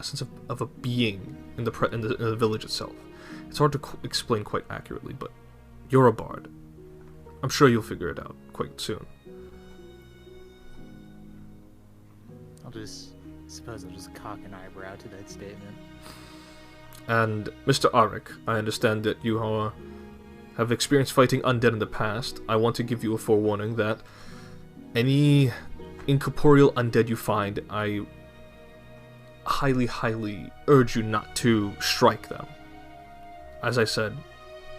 absence of a being in the village itself. It's hard to explain quite accurately, but you're a bard. I'm sure you'll figure it out quite soon. I'll just cock an eyebrow to that statement. And Mr. Arik, I understand that you have experienced fighting undead in the past. I want to give you a forewarning that any incorporeal undead you find, I highly, highly urge you not to strike them. As I said,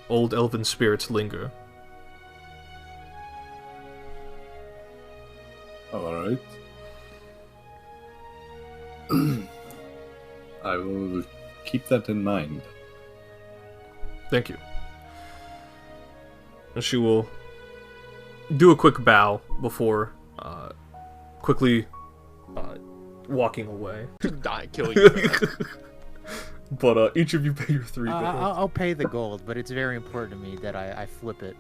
old elven spirits linger. Alright. I will keep that in mind. Thank you. And she will do a quick bow before quickly walking away. Die, kill you. But each of you pay your 3 gold. I'll pay the gold, but it's very important to me that I flip it.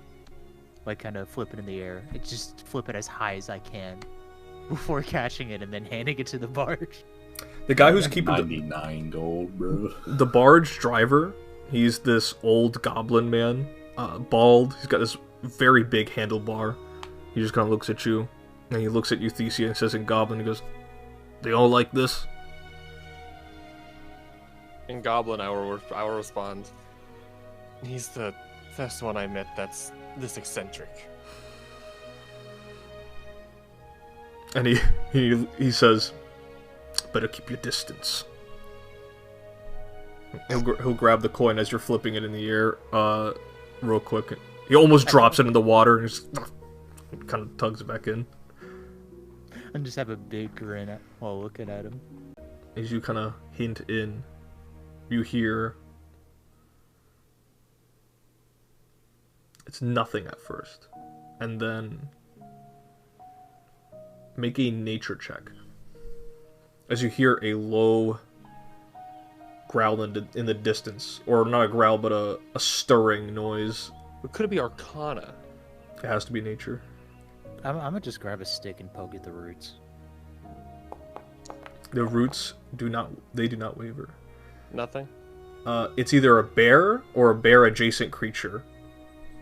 Like, kind of flip it in the air. Just flip it as high as I can before catching it and then handing it to the barge. The guy who's keeping 99 gold, bro. The barge driver, he's this old goblin man, bald. He's got this very big handlebar. He just kind of looks at you, and he looks at you, Thesia, and says in Goblin, he goes, "They all like this?" In Goblin, I will respond. He's the first one I met that's this eccentric. And he says, "Better keep your distance." He'll grab the coin as you're flipping it in the air, real quick. He almost drops it in the water and just kind of tugs it back in. And just have a big grin while looking at him. As you kind of hint in, you hear it's nothing at first, and then make a nature check. As you hear a low growl in the distance, or not a growl, but a stirring noise. It could be Arcana. It has to be nature. I'm gonna just grab a stick and poke at the roots. The roots do not waver. Nothing? It's either a bear or a bear-adjacent creature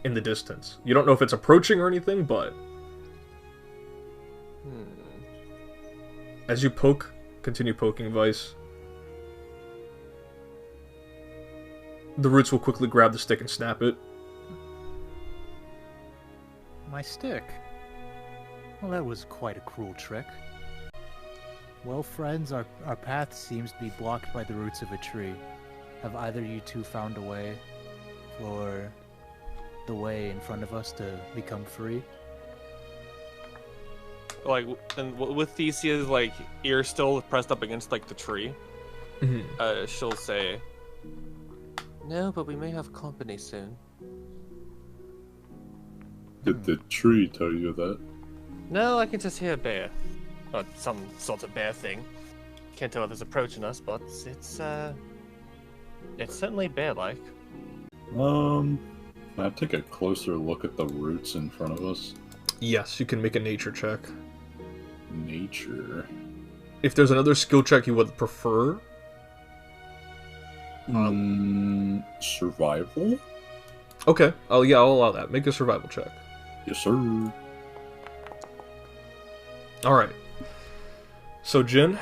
in the distance. You don't know if it's approaching or anything, but as you continue poking Vice, the roots will quickly grab the stick and snap it. My stick. Well, that was quite a cruel trick. Well, friends, our path seems to be blocked by the roots of a tree. Have either you two found a way for the way in front of us to become free? Like, and with Thesia's, like, ear still pressed up against, like, the tree, she'll say, "No, but we may have company soon." Did the tree tell you that? No, I can just hear a bear. Or some sort of bear thing. Can't tell if it's approaching us, but it's certainly bear-like. I'll take a closer look at the roots in front of us. Yes, you can make a nature check. Nature. If there's another skill check you would prefer. Survival? Okay. Oh yeah, I'll allow that. Make a survival check. Yes, sir. Alright. So, Jin,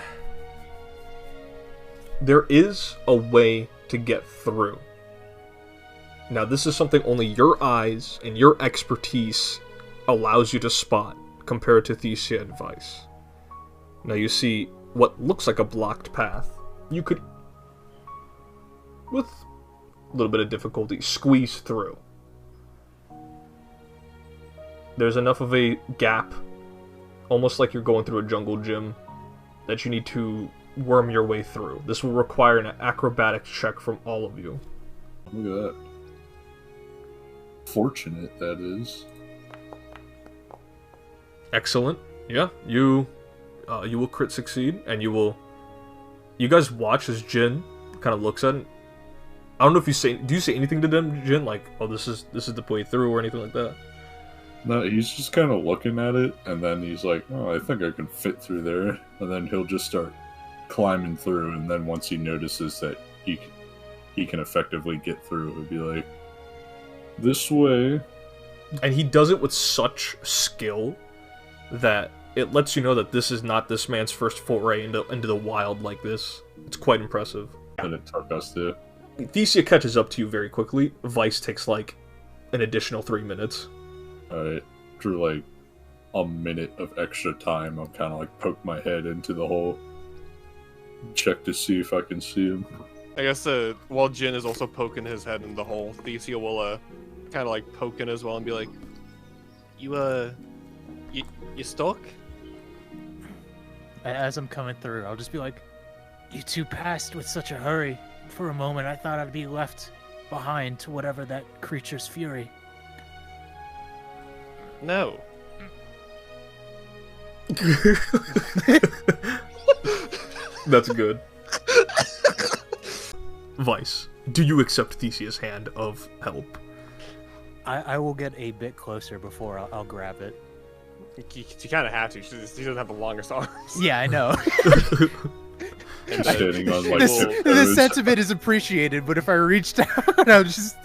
there is a way to get through. Now, this is something only your eyes and your expertise allows you to spot compared to Thesia and Vice. Now, you see what looks like a blocked path. You could, with a little bit of difficulty, squeeze through. There's enough of a gap, almost like you're going through a jungle gym, that you need to worm your way through. This will require an acrobatics check from all of you. Look at that. Fortunate, that is. Excellent. Yeah, you will crit succeed, and you guys watch as Jin kind of looks at it. I don't know if do you say anything to them, Jin? Like, oh, this is the way through, or anything like that? No, he's just kind of looking at it, and then he's like, "Oh, I think I can fit through there," and then he'll just start climbing through, and then once he notices that he can effectively get through, he'll be like, "This way." And he does it with such skill that it lets you know that this is not this man's first foray into the wild like this. It's quite impressive. And it took us to. Thesia catches up to you very quickly. Vice takes like an additional 3 minutes. Alright, through like a minute of extra time, I'll kind of like poke my head into the hole, check to see if I can see him. I guess while Jin is also poking his head in the hole, Thesia will kind of like poke in as well and be like, you stuck? As I'm coming through, I'll just be like, "You two passed with such a hurry. For a moment, I thought I'd be left behind to whatever that creature's fury." No. That's good. Vice, do you accept Thesia's hand of help? I will get a bit closer before I'll grab it. You kind of have to. She doesn't have the longest arms. Yeah, I know. And, Standing on like This, tiptoes. the sentiment is appreciated, but if I reached out, I'll just...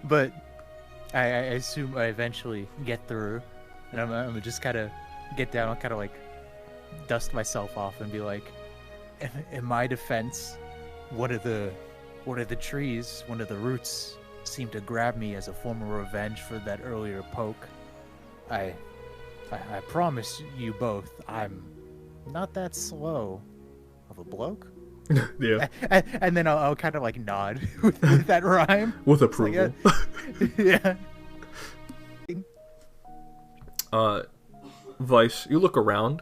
But I assume I eventually get through, and I'm gonna just kind of get down. I'll kind of like dust myself off and be like, in my defense, one of the trees, one of the roots, seemed to grab me as a form of revenge for that earlier poke. I promise you both, I'm not that slow of a bloke. Yeah. And then I'll kind of like nod with that rhyme. With It's like, approval. yeah. Vice, you look around,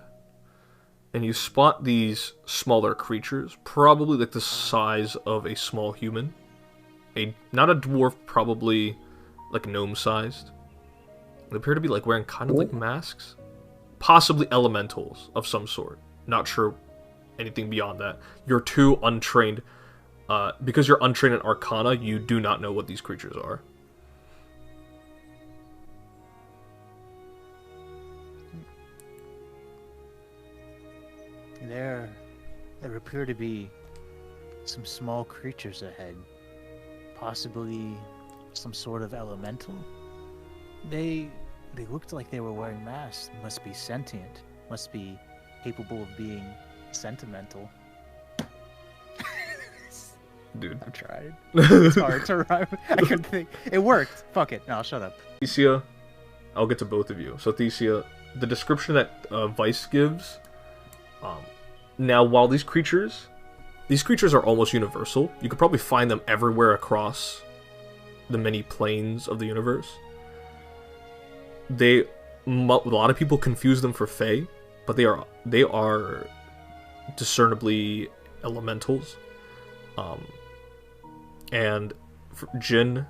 and you spot these smaller creatures, probably like the size of a small human. Not a dwarf, probably like gnome-sized. They appear to be like wearing kind of like masks. Possibly elementals of some sort. Not sure anything beyond that. You're too untrained. Because you're untrained in Arcana, you do not know what these creatures are. There appear to be some small creatures ahead. Possibly some sort of elemental. They looked like they were wearing masks. Must be sentient. Must be capable of being sentimental. Dude. I'm trying. It's hard to rhyme. I couldn't think. It worked. Fuck it. No, shut up. Thesia, I'll get to both of you. So Thesia, the description that Vice gives, now while these creatures are almost universal, you could probably find them everywhere across the many planes of the universe. A lot of people confuse them for Fae, but they are discernibly elementals. And for Jin,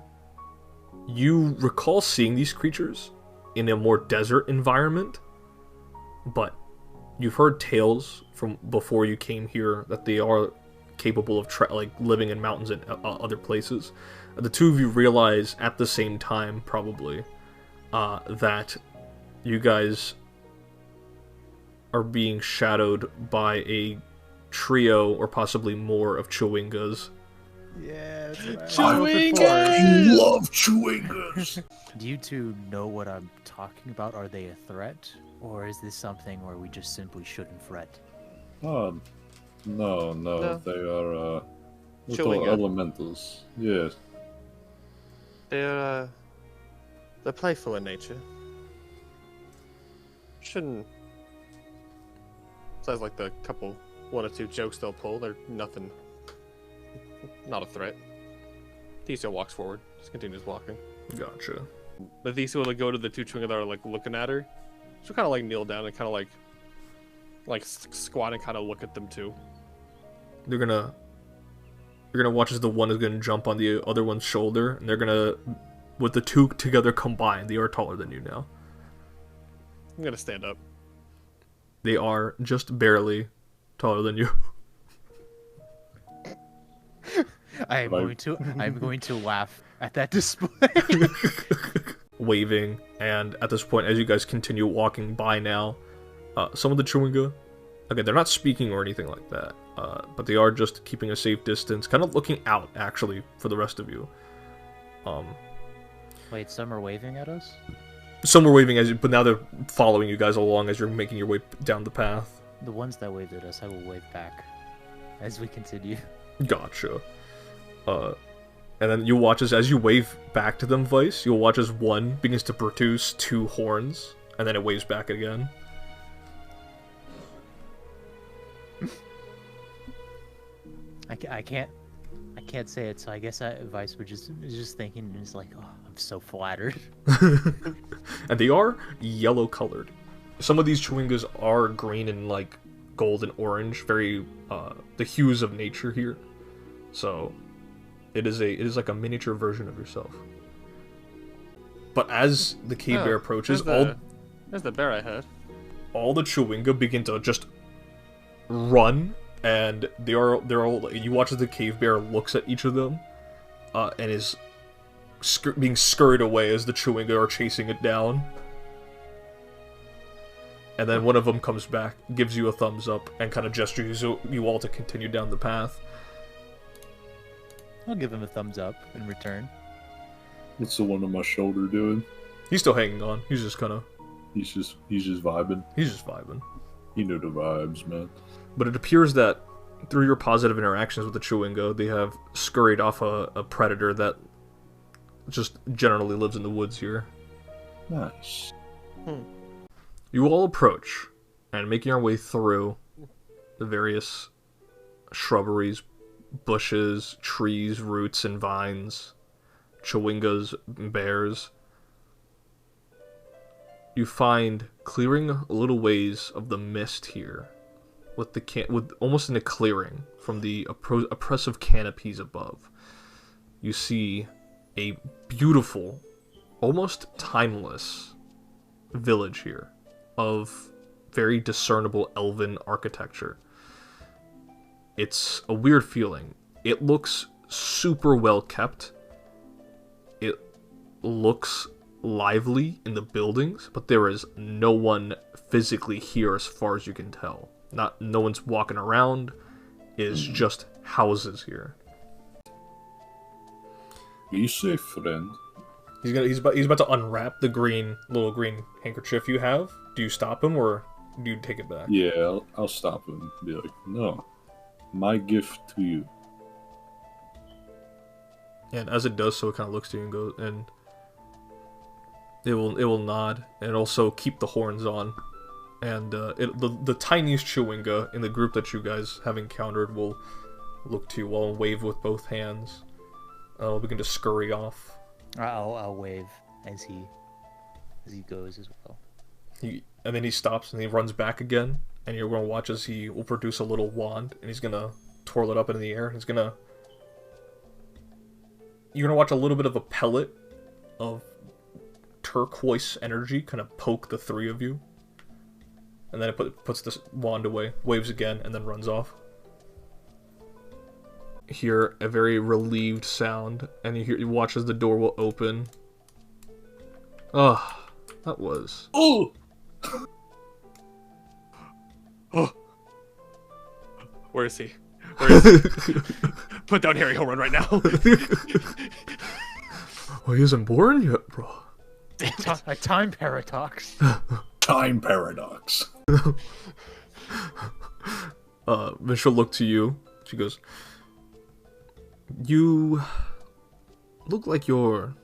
you recall seeing these creatures in a more desert environment, but you've heard tales from before you came here that they are capable of living in mountains and other places. The two of you realize at the same time, probably, that you guys are being shadowed by a trio or possibly more of Chewingas. Yeah, that's what I love Chewingas. Do you two know what I'm talking about? Are they a threat? Or is this something where we just simply shouldn't fret? Oh, no, they are little Chewinga. elementals. Yes. They're playful in nature. Shouldn't. Sounds like the one or two jokes they'll pull. They're nothing. Not a threat. Thesia walks forward. Just continues walking. Gotcha. But Thesia will go to the two Chewinga that are like looking at her. She'll kind of like kneel down and kind of like squat and kind of look at them too. You're gonna watch as the one is gonna jump on the other one's shoulder, and they're gonna, with the two together combined, they are taller than you now. I'm gonna stand up. They are just barely taller than you. I'm going to laugh at that display. Waving, and at this point, as you guys continue walking by now, some of the Chewinga Okay, they're not speaking or anything like that, but they are just keeping a safe distance, kind of looking out, actually, for the rest of you. Wait, some are waving at us? Some were waving as you, but now they're following you guys along as you're making your way down the path. The ones that waved at us, I will wave back as we continue. Gotcha. And then you'll watch as you wave back to them, Vice, you'll watch as one begins to produce 2 horns, and then it waves back again. I can't say it, so I guess Vice was just thinking, and he's like, oh, I'm so flattered. And they are yellow colored. Some of these chewingas are green and like gold and orange, very the hues of nature here. So it is like a miniature version of yourself. But as the cave bear approaches, there's the bear I had. All the chewinga begin to just run, and they're all. You watch as the cave bear looks at each of them, and is being scurried away as the chewinga are chasing it down. And then one of them comes back, gives you a thumbs up, and kind of gestures you all to continue down the path. I'll give him a thumbs up in return. What's the one on my shoulder doing? He's still hanging on. He's just kind of... He's just vibing. He's just vibing. You know the vibes, man. But it appears that through your positive interactions with the chewinga, they have scurried off a predator that just generally lives in the woods here. Nice. You all approach, and making our way through the various shrubberies, bushes, trees, roots, and vines, chewingas, bears, you find clearing a little ways of the mist here, with almost in a clearing from the oppressive canopies above. You see a beautiful, almost timeless village here of very discernible elven architecture. It's a weird feeling. It looks super well kept. It looks lively in the buildings, but there is no one physically here as far as you can tell. No one's walking around. It is just houses here. Be safe, friend. He's about to unwrap the little green handkerchief you have. Do you stop him or do you take it back? Yeah, I'll stop him and be like, no, my gift to you. And as it does so, it kind of looks to you and goes, and it will nod and also keep the horns on. And the tiniest chewinga in the group that you guys have encountered will look to you while and wave with both hands. Will begin to scurry off. I'll wave as he goes as well. And then he stops and he runs back again, and you're going to watch as he will produce a little wand, and he's going to twirl it up into the air. You're going to watch a little bit of a pellet of turquoise energy kind of poke the three of you. And then it puts this wand away, waves again, and then runs off. Hear a very relieved sound, and you watch as the door will open. Oh, that was... Oh! Oh. Where is he? Where is he? Put down Harry, he'll run right now. Oh, he isn't born yet, bro. A time paradox. Time paradox. Then she'll look to you. She goes, you look like you're...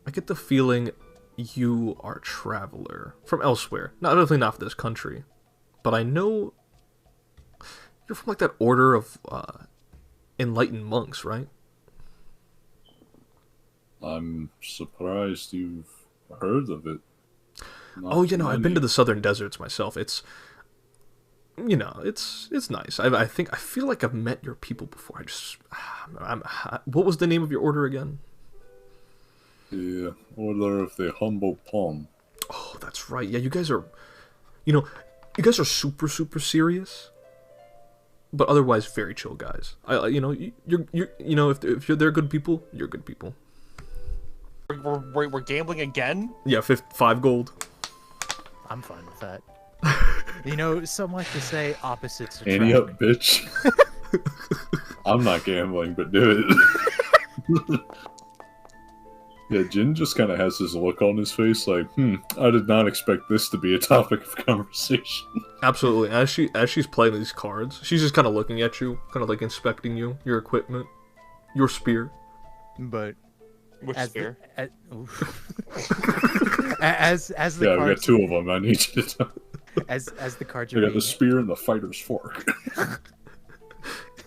I get the feeling you are a traveler from elsewhere. Definitely not from this country. But I know you're from like that order of enlightened monks, right? I'm surprised you've heard of it. Oh, you know, I've been to the southern deserts myself. It's, you know, it's nice. I feel like I've met your people before. What was the name of your order again? The Order of the Humble Palm. Oh, that's right. Yeah, you guys are super, super serious, but otherwise very chill guys. If they're good people, you're good people. We're gambling again? Yeah, 5 gold. I'm fine with that. You know, some like to say opposites attract. Ante up, bitch. I'm not gambling, but do it. Yeah, Jin just kind of has this look on his face like, I did not expect this to be a topic of conversation. Absolutely. As she's playing these cards, she's just kind of looking at you, kind of like inspecting you, your equipment, your spear. But Which spear? As the Yeah, cards, we got 2 of them. I need you to tell. as the cards I are got being, the spear and the fighter's fork.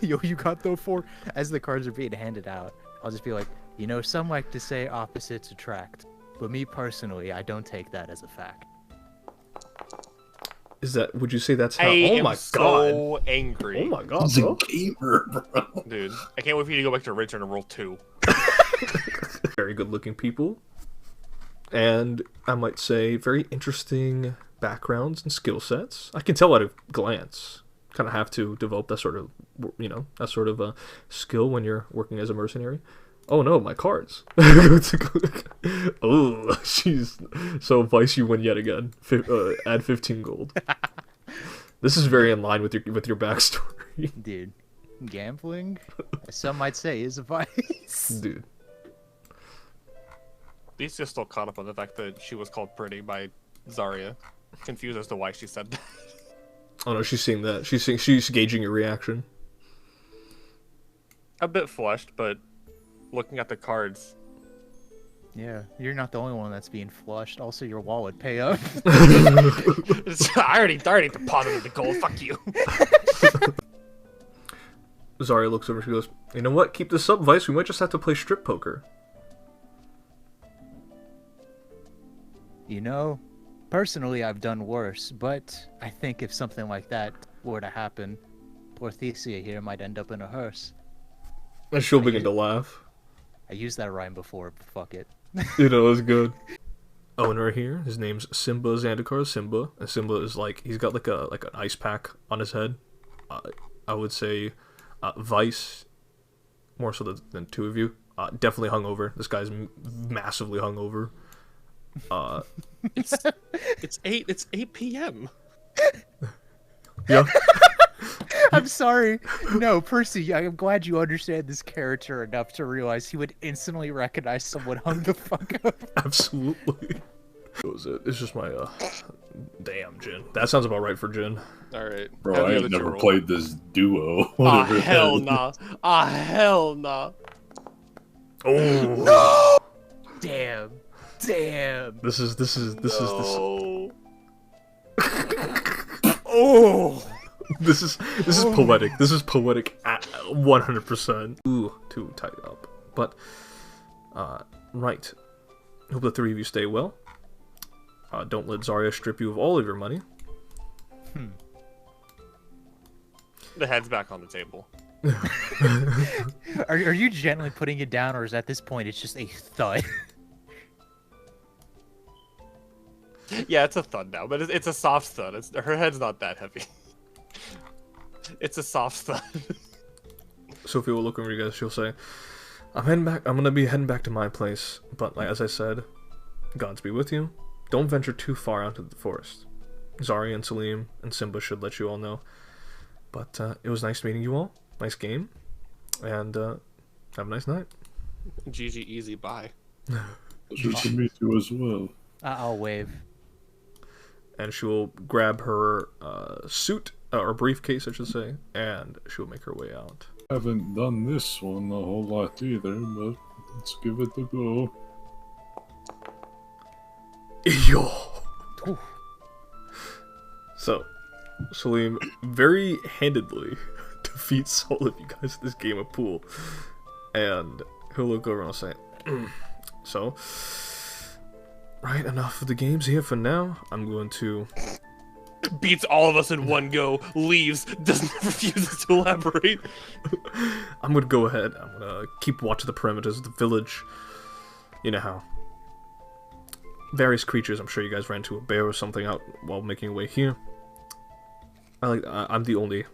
yo, you got the 4. As the cards are being handed out, I'll just be like, you know, some like to say opposites attract, but me personally, I don't take that as a fact. Would you say that's how? I oh am my so god! angry. Oh my god, He's a bro! gamer, bro. Dude, I can't wait for you to go back to Richard and roll 2. Very good-looking people, and I might say very interesting backgrounds and skill sets. I can tell at a glance. Kind of have to develop that sort of, that sort of a skill when you're working as a mercenary. Oh no, my cards. Oh, she's so Vice. You win yet again. Add 15 gold. This is very in line with your backstory, Dude, gambling, as some might say, is a vice. dude. These just still caught up on the fact that she was called pretty by Zarya. Confused as to why she said that. Oh no, she's seeing that. She's gauging your reaction. A bit flushed, but looking at the cards. Yeah, you're not the only one that's being flushed. Also, your wallet pay up. I already deposited the gold. Fuck you. Zarya looks over. She goes, "You know what? Keep this up, Vice. We might just have to play strip poker." You know, personally, I've done worse, but I think if something like that were to happen, poor Thesia here might end up in a hearse. And she'll begin to laugh. I used that rhyme before, but fuck it. You know, it was good. Owner here, his name's Simba Zandikar. Simba, and Simba is he's got like an ice pack on his head. I would say, Vice, more so than 2 of you, definitely hungover. This guy's massively hungover. It's 8 p.m. Yeah. I'm sorry. No, Percy, I'm glad you understand this character enough to realize he would instantly recognize someone hung the fuck up. Absolutely. What was it? It's just my, damn, Jin. That sounds about right for Jin. Alright. Bro, I ain't never played this duo. Ah, Whatever hell that is. nah. Ah, hell nah. Oh. Damn. This is. Oh. This is poetic. This is poetic at 100%. Ooh, too tight up. But, right. Hope the 3 of you stay well. Don't let Zarya strip you of all of your money. The head's back on the table. Are you gently putting it down, or is at this point it's just a thud? Yeah, it's a thud now, but it's a soft thud. Her head's not that heavy. It's a soft thud. Sophie will look over you guys. She'll say, I'm heading back. I'm gonna be heading back to my place. But as I said, gods be with you. Don't venture too far out into the forest. Zarya and Salim and Simba should let you all know. But it was nice meeting you all. Nice game. And have a nice night. GG easy, bye. Pleasure to meet you as well. I'll wave. And she will grab her suit, or briefcase, I should say, and she will make her way out. Haven't done this one a whole lot either, but let's give it a go. Yo! So, Salim very handedly defeats all of you guys in this game of pool. And he'll look over and I'll say, so, right, enough of the games here for now. I'm going to... Beats all of us in one go, leaves, refuses to elaborate. I'm gonna go ahead. I'm gonna keep watch of the perimeters of the village. You know how. Various creatures, I'm sure you guys ran into a bear or something out while making your way here. I'm the only...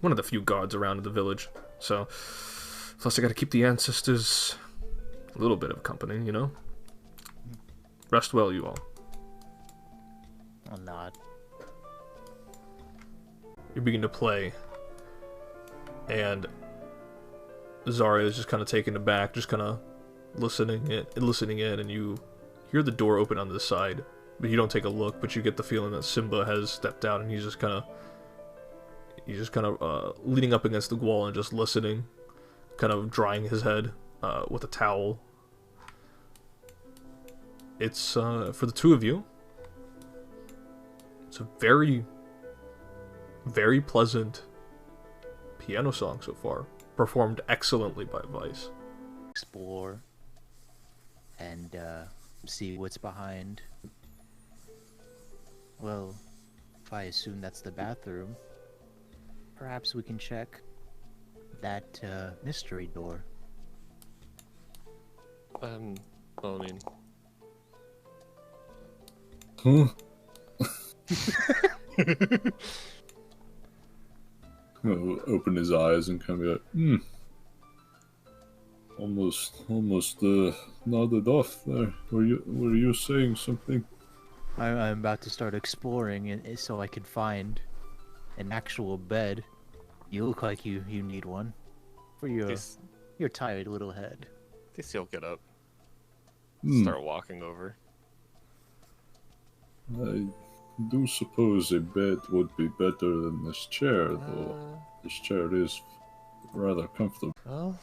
one of the few guards around in the village. So, plus I gotta keep the ancestors a little bit of company, you know? Rest well, you all. I'll nod. you begin to play, and Zarya is just kind of taken aback, just kind of listening in, and you hear the door open on the side, but you don't take a look, but you get the feeling that Simba has stepped out, and he's just kind of leaning up against the wall and just listening, kind of drying his head with a towel. It's for the two of you, it's a very, very pleasant piano song so far, performed excellently by Vice. Explore and see what's behind. Well, if I assume that's the bathroom, perhaps we can check that mystery door. I mean, Huh? He'll open his eyes and kind of be like, almost nodded off there. Were you saying something? I'm about to start exploring, and so I can find an actual bed. You look like you need one for your tired little head. TC will get up, Hmm. start walking over. I do suppose a bed would be better than this chair, though. This chair is rather comfortable. Well,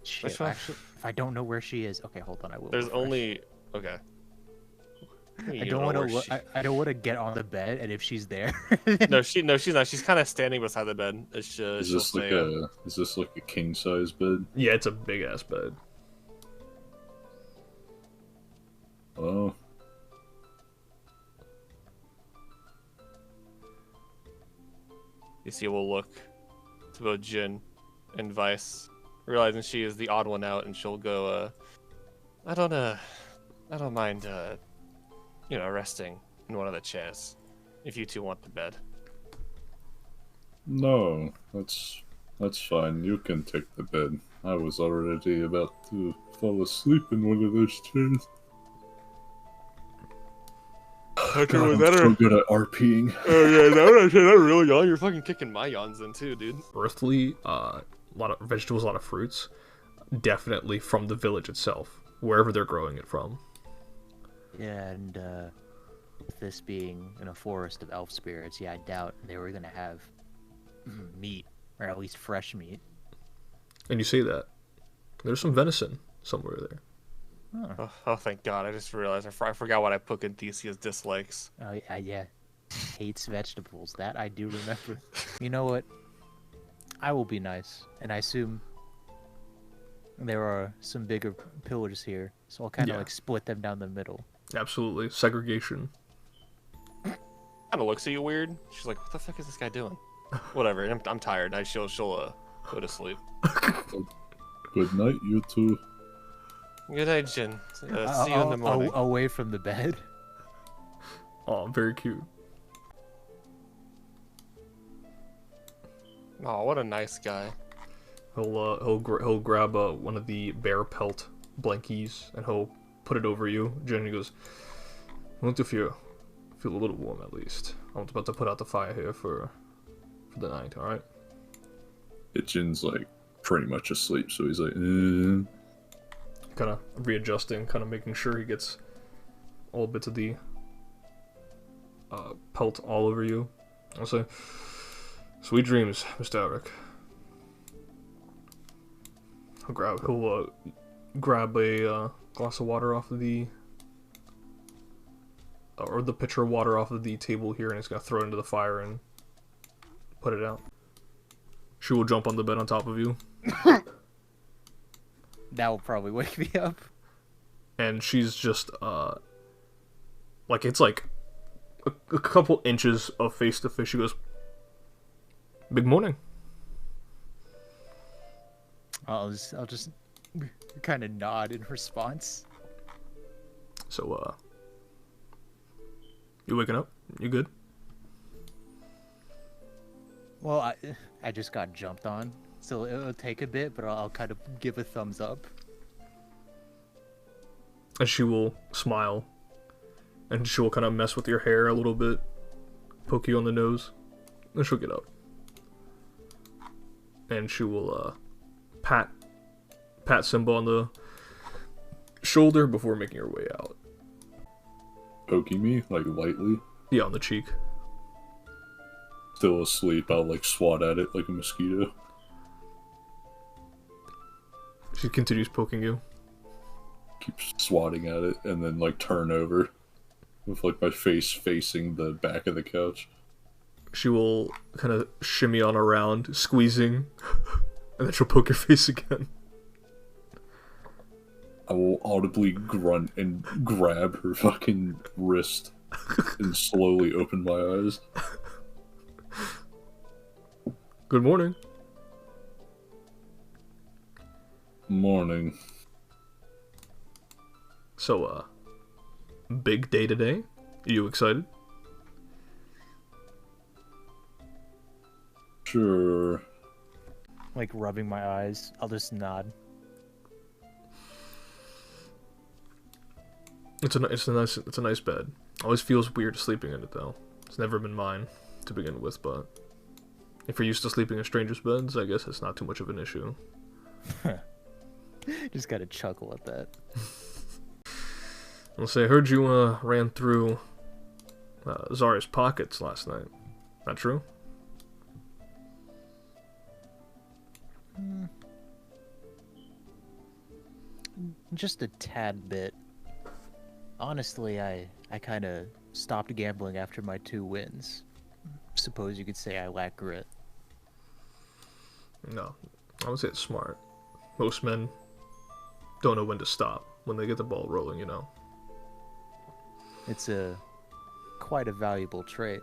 Shit, Which one? actually, if I don't know where she is, okay, hold on, I will. there's refresh. only okay. I don't want to. I don't want to get on the bed, and if she's there, No, she's not. She's kind of standing beside the bed. It's Is she'll this like say, a king size bed? Yeah, it's a big ass bed. Oh, TC will look to both Jin and Vice, realizing she is the odd one out, and she'll go, I don't mind, resting in one of the chairs, if you two want the bed. no, that's fine. You can take the bed. I was already about to fall asleep in one of those chairs. God, I'm so good at RPing. Oh yeah, no, that really yawn. You're fucking kicking my yawns in too, dude. Earthly, a lot of vegetables, a lot of fruits, definitely from the village itself, wherever they're growing it from. yeah, and with this being in a forest of elf spirits, yeah, I doubt they were gonna have meat, or at least fresh meat. And you say that there's some venison somewhere there. Oh, thank God! I just realized I forgot what I put in Theseus' dislikes. Yeah, hates vegetables. That I do remember. You know what? I will be nice, and I assume there are some bigger pillars here, so I'll kind of Yeah. like split them down the middle. Absolutely, segregation. Kind of looks at you weird. She's like, "What the fuck is this guy doing?" Whatever. I'm tired. She'll go to sleep. Good night, you two. Good night, Jin. See you in the morning. Away from the bed. Oh, very cute. Oh, what a nice guy. He'll grab one of the bear pelt blankies and he'll put it over you. Jenny goes, "I want to feel a little warm at least. I'm about to put out the fire here for the night. All right." Jin's like pretty much asleep, so he's like, Kind of readjusting, kind of making sure he gets all bits of the pelt all over you. I'll say, "Sweet dreams, Mr. Eric." He'll grab a glass of water off of the or the pitcher of water off of the table here, and he's gonna throw it into the fire and put it out. She will jump on the bed on top of you, That will probably wake me up. and she's just it's like a couple inches of face to face. She goes, "Big morning." I'll just kind of nod in response. So you waking up? You good? Well, I just got jumped on, so it'll take a bit, but I'll kind of give a thumbs up. And she will smile, and she will kind of mess with your hair a little bit, poke you on the nose. then she'll get out. And she will pat Simba on the shoulder before making her way out. Poking me, like, lightly? Yeah, on the cheek. Still asleep, I'll, like, swat at it like a mosquito. She continues poking you. Keep swatting at it, and then, like, turn over. With, like, my face facing the back of the couch. She will kind of shimmy on around, squeezing, and then she'll poke your face again. I will audibly grunt and grab her fucking wrist and slowly open my eyes. Good morning. Morning. So, big day today. Are you excited? Sure. Like rubbing my eyes, I'll just nod. It's a nice bed. Always feels weird sleeping in it though. It's never been mine to begin with, but if you're used to sleeping in strangers' beds, I guess it's not too much of an issue. Just gotta chuckle at that. I'll say, I heard you ran through Zarya's pockets last night. Not true? Just a tad bit. Honestly, I kind of stopped gambling after my 2 wins. Suppose you could say I lack grit. No. I would say it's smart. Most men don't know when to stop when they get the ball rolling, you know. It's quite a valuable trait,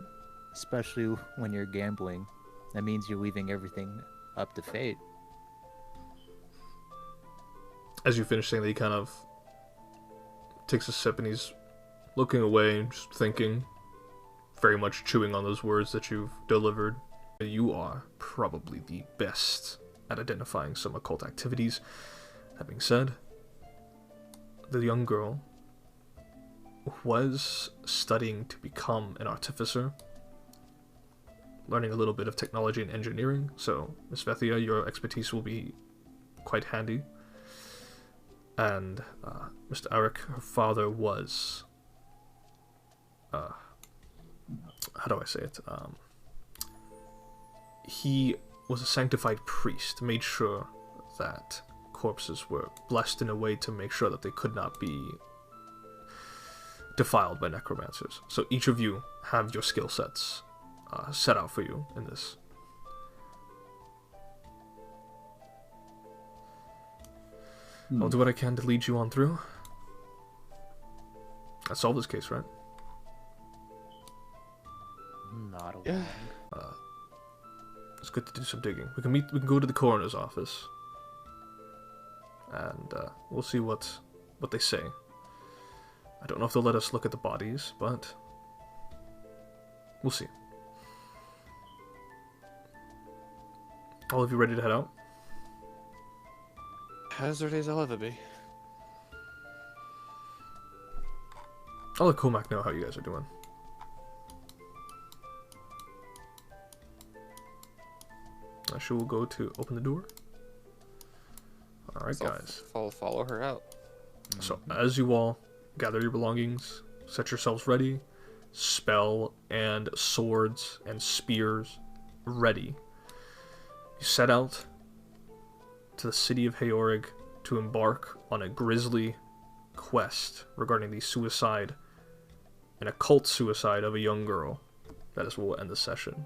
especially when you're gambling. That means you're leaving everything up to fate. As you finish saying that, he kind of takes a sip and he's looking away and just thinking, very much chewing on those words that you've delivered. You are probably the best at identifying some occult activities. That being said, the young girl was studying to become an artificer, learning a little bit of technology and engineering, so Miss Vethia, your expertise will be quite handy. And Mr. Arik, her father was, how do I say it? He was a sanctified priest, made sure that corpses were blessed in a way to make sure that they could not be defiled by necromancers. So each of you have your skill sets set out for you in this. I'll do what I can to lead you on through. I solved this case, right? Not a Yeah. It's good to do some digging. We can go to the coroner's office, and we'll see what they say. I don't know if they'll let us look at the bodies, but we'll see. All of you ready to head out? Hazard as I'll ever be. I'll let Comac know how you guys are doing. She will go to open the door. Alright, So guys. Follow her out. So, as you all gather your belongings, set yourselves ready, spell and swords and spears ready, you set out to the city of Heorig to embark on a grisly quest regarding the suicide, an occult suicide of a young girl. That is where we'll end the session.